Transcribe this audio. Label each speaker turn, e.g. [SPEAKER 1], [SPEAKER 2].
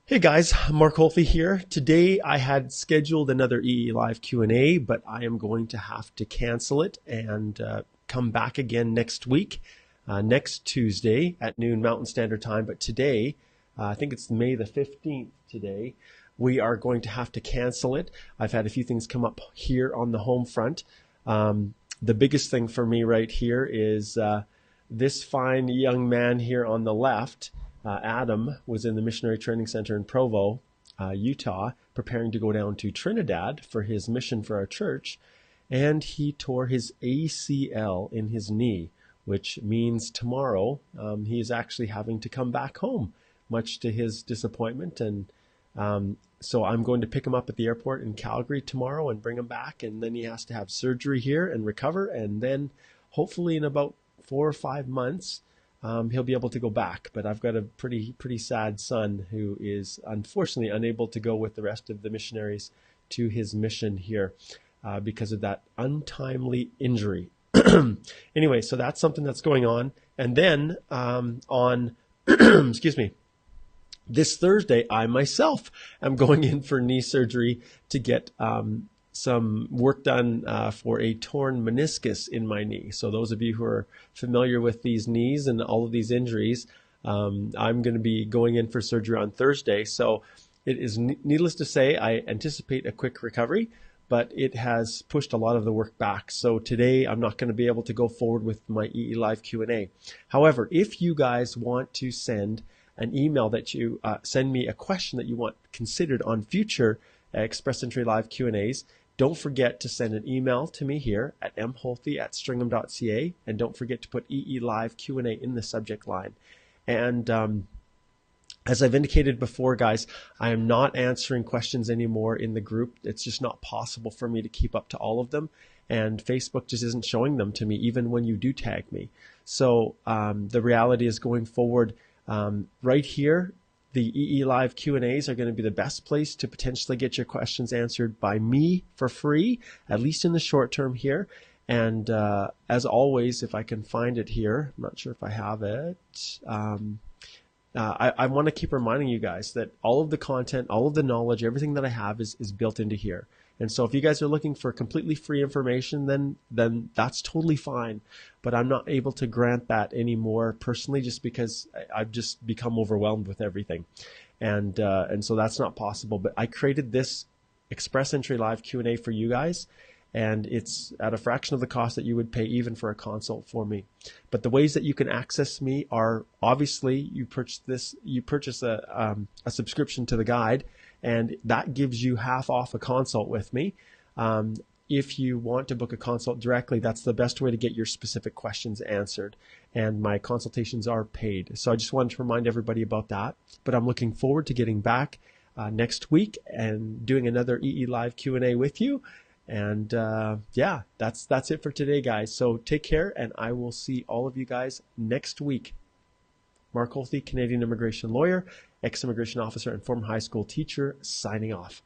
[SPEAKER 1] Hey guys, Mark Holthe here. Today I had scheduled another EE Live Q&A, but I am going to have to cancel it and come back again next week, next Tuesday at noon Mountain Standard Time. But today, I think it's May the 15th today, we are going to have to cancel it. I've had a few things come up here on the home front. The biggest thing for me right here is this fine young man here on the left. Adam was in the Missionary Training Center in Provo, Utah, preparing to go down to Trinidad for his mission for our church, and he tore his ACL in his knee, which means tomorrow he is actually having to come back home, much to his disappointment. And so I'm going to pick him up at the airport in Calgary tomorrow and bring him back, and then he has to have surgery here and recover, and then hopefully in about 4 or 5 months, he'll be able to go back. But I've got a pretty sad son who is unfortunately unable to go with the rest of the missionaries to his mission here because of that untimely injury. Anyway, so that's something that's going on. And then on, excuse me, this Thursday, I myself am going in for knee surgery to get some work done for a torn meniscus in my knee. So those of you who are familiar with these knees and all of these injuries, I'm going to be going in for surgery on Thursday. So it is needless to say, I anticipate a quick recovery, but it has pushed a lot of the work back. So today I'm not going to be able to go forward with my EE Live Q&A. However, if you guys want to send an email that you send me a question that you want considered on future Express Entry Live Q&As, don't forget to send an email to me here at mholthe@stringham.ca, and don't forget to put EE Live Q&A in the subject line. And as I've indicated before, guys, I am not answering questions anymore in the group. It's just not possible for me to keep up to all of them, and Facebook just isn't showing them to me even when you do tag me. So the reality is, going forward, right here, the EE Live Q&As are going to be the best place to potentially get your questions answered by me for free, at least in the short term here. And as always, if I can find it here, I'm not sure if I have it. I want to keep reminding you guys that all of the content, all of the knowledge, everything that I have is built into here. And so if you guys are looking for completely free information, then that's totally fine. But I'm not able to grant that anymore personally, just because I've just become overwhelmed with everything. And so that's not possible. But I created this Express Entry Live Q&A for you guys, and it's at a fraction of the cost that you would pay even for a consult for me. But the ways that you can access me are, obviously, you purchase a subscription to the guide, and that gives you half off a consult with me. If you want to book a consult directly, that's the best way to get your specific questions answered. And my consultations are paid. So I just wanted to remind everybody about that. But I'm looking forward to getting back next week and doing another EE Live Q&A with you. And yeah, that's it for today, guys. So take care, and I will see all of you guys next week. Mark Holthe, Canadian immigration lawyer, ex-immigration officer, and former high school teacher, signing off.